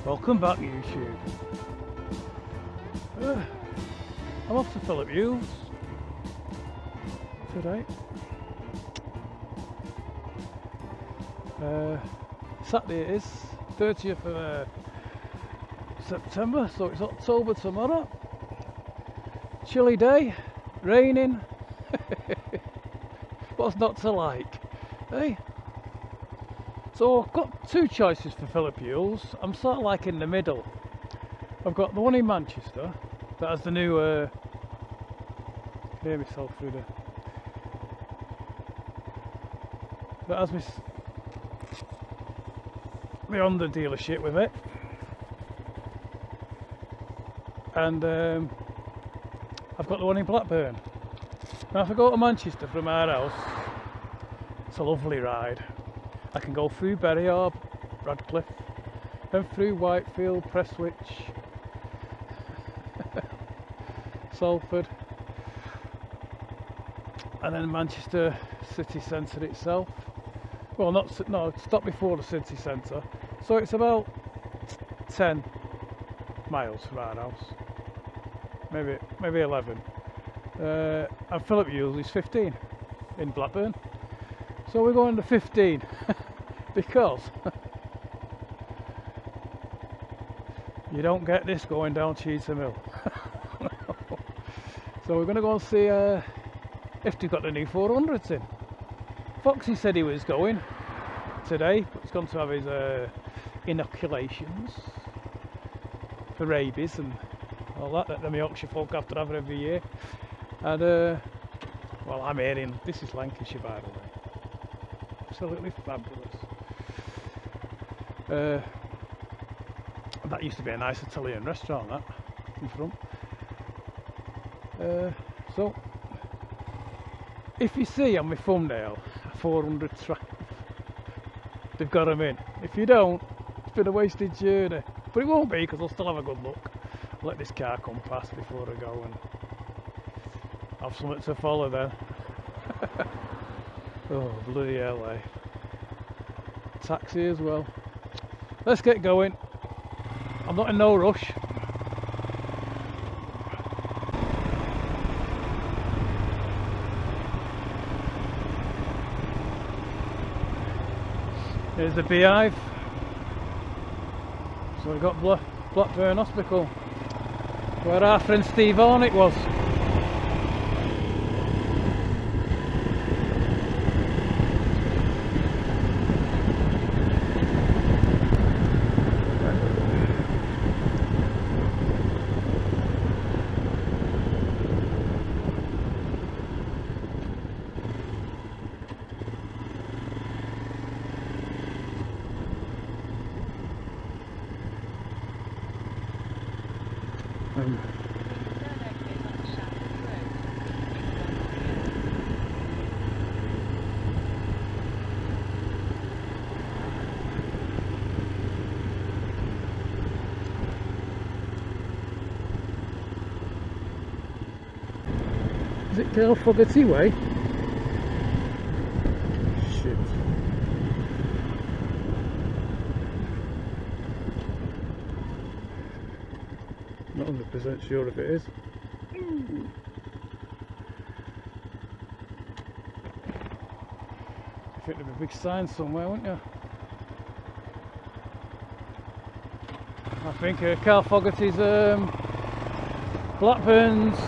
Welcome back, YouTube. I'm off to Philip Youles today. Saturday it is, 30th of September, so it's October tomorrow. Chilly day, raining. What's not to like, eh? So I've got two choices for Philip Youles. I'm sort of like in the middle. I've got the one in Manchester that has the new hear myself through the that has me on the dealership with it, and I've got the one in Blackburn. Now if I go to Manchester from our house, it's a lovely ride. I can go through Bury or Radcliffe, then through Whitefield, Prestwich, Salford, and then Manchester city centre itself. Well, no, stop before the city centre. So it's about 10 miles from our house, maybe 11. And Philip Youles is 15 in Blackburn. So we're going to 15 because you don't get this going down Cheetham Hill. So we're going to go and see if they've got the new 400s in. Foxy said he was going today, but he's gone to have his inoculations for rabies and all that them Yorkshire folk have to have every year. And well, I'm hearing this is Lancashire, by the way. Absolutely fabulous. That used to be a nice Italian restaurant, that in front. So if you see on my thumbnail 400 trap, they've got them in. If you don't, it's been a wasted journey, but it won't be because I'll still have a good look. I'll let this car come past before I go and have something to follow then. Oh bloody hell, eh? Taxi as well. Let's get going. I'm not in no rush. Here's the beehive. So we've got Blackburn Hospital, where our friend Steve Hornick was. Is it Girl Fogarty Way? Shit. Not 100% sure if it is. You think there'd be a big sign somewhere, wouldn't you? I think Carl Fogarty's Blackburn's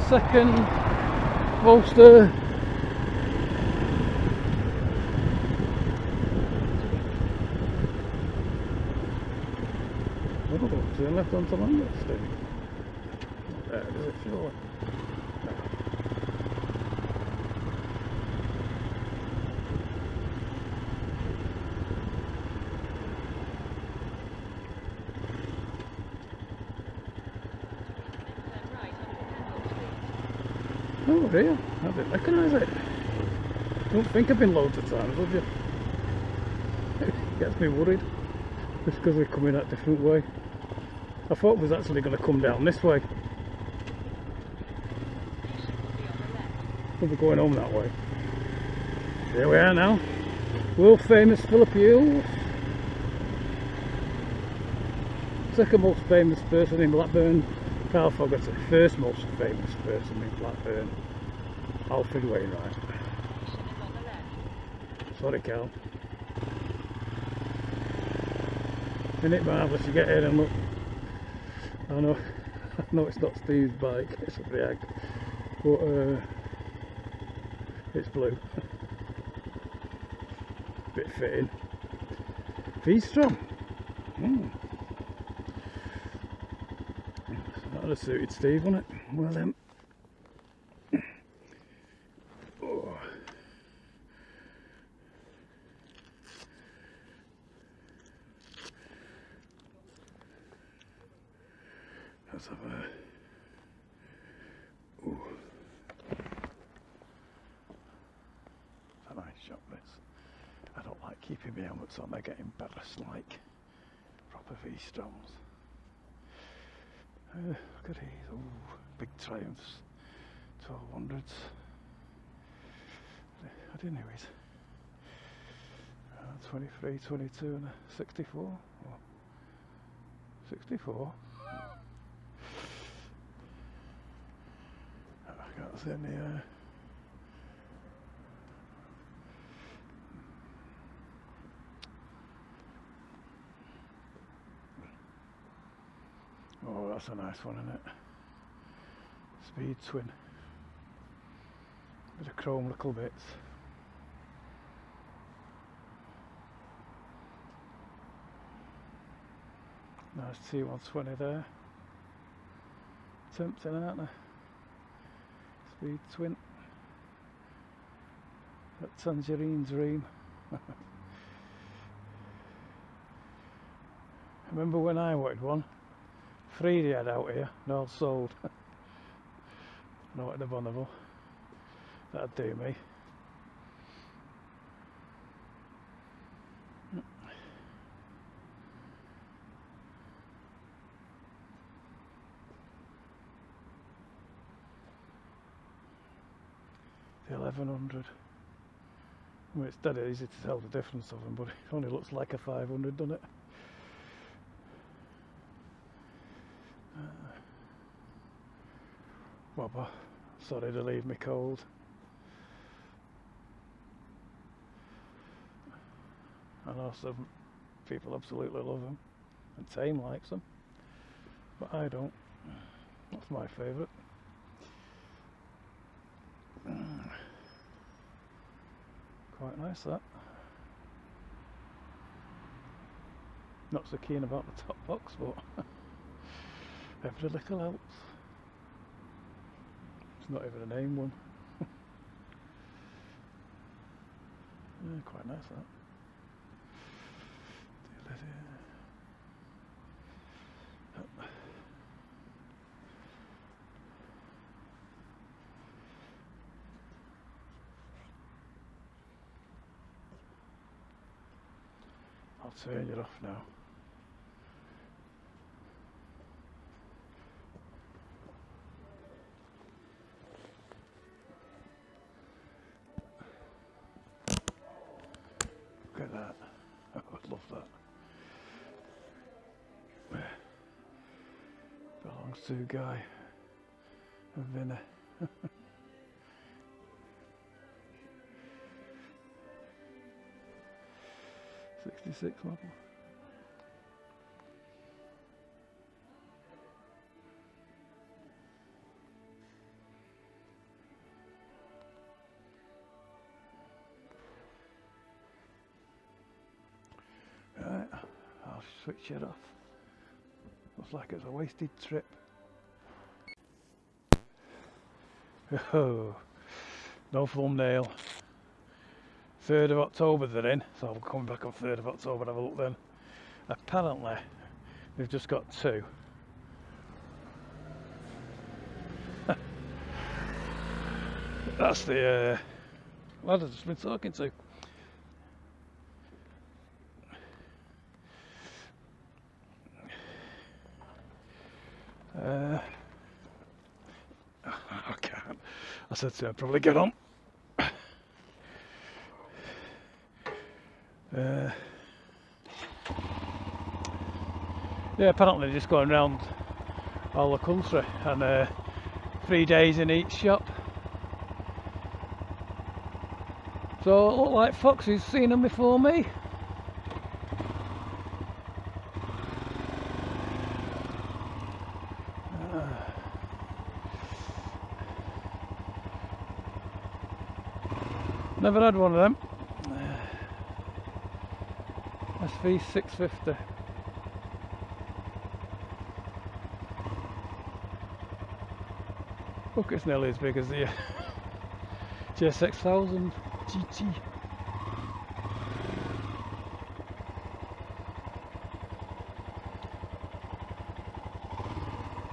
second most turn left onto Lambert Street. There, does it surely? Oh dear, I didn't recognise it. Don't think I've been loads of times, would you? It gets me worried, just because we're coming that different way. I thought it was actually going to come down this way. We'll be going home that way. Here we are now. World famous Philip Youles. Second most famous person in Blackburn, Carl Fogarty. First most famous person in Blackburn, Alfred Wainwright. Sorry, Carl. Isn't it marvellous? You get in and look. I know it's not Steve's bike, it's a Briag, but it's blue. Bit fitting. V-Strom. That would have suited Steve, wouldn't it? Well then. Oh. Let's have a... Ooh. It's a nice shot, this. I don't like keeping my helmets on, they're getting embarrassed like proper V-Stroms. Look at these, ooh, big Triumphs, 1200s. I didn't know it. 23, 22 and a 64. Oh, 64? I can't see any oh, that's a nice one, isn't it? Speed twin. Bit of chrome little bits. Nice T120 there. Tempting, aren't they? Speed twin. That Tangerine Dream. Remember when I wanted one? Freedy had out here, and all sold. Not at the Bonneville. That'd do me. The 1100. I mean, it's dead easy to tell the difference of them, but it only looks like a 500, doesn't it? Wobber, sorry to leave me cold. I know some people absolutely love them, and Tame likes them, but I don't. That's my favourite. Quite nice, that. Not so keen about the top box, but every little helps. It's not even a name one. Yeah, quite nice, that. I'll turn you off now. Look at that. I would love that. Belongs to Guy and Vinny. 66 model. Right, I'll switch it off. Looks like it's a wasted trip. Oh, no thumbnail. 3rd of October they're in, so I'll come back on 3rd of October and have a look then. Apparently, they've just got 2. That's the lad I've just been talking to. I can't. I said to him, I'd probably get on. Yeah, apparently they're just going around all the country and 3 days in each shop. So it looked like Foxy's seen them before me. Never had one of them. SV 650. Look, it's nearly as big as the J6000 GT.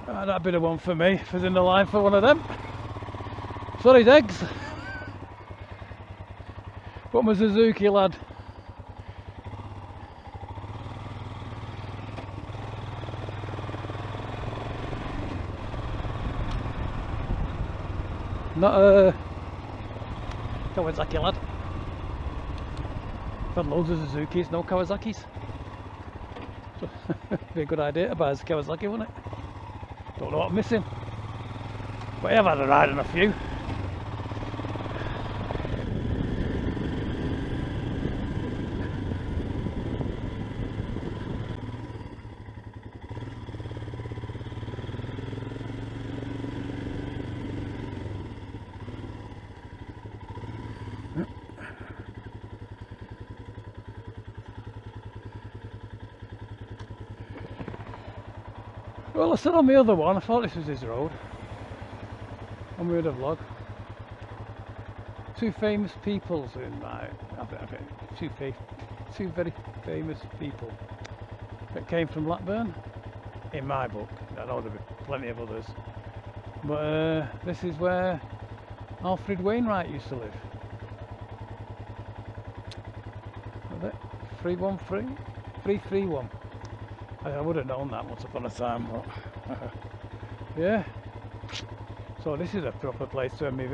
That'd be the one for me if I was in the line for one of them. Sorry, Degs. But I'm a Suzuki lad. Not a Kawasaki lad. I've had loads of Suzukis, no Kawasaki's. So, be a good idea to buy a Kawasaki, wouldn't it? Don't know what I'm missing. But I have had a ride on a few. Well, I said on the other one, I thought this was his road. On the other vlog. Two famous peoples in my... Two very famous people that came from Blackburn, in my book. I know there'll be plenty of others. But this is where Alfred Wainwright used to live. Was it? 313? 331. I would have known that once upon a time, but yeah. So this is a proper place to have me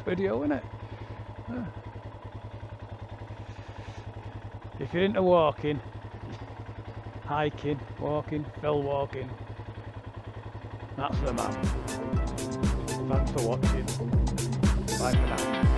video, isn't it? Yeah. If you're into walking, hiking, walking, hill walking, that's the man. Thanks for watching. Bye for now.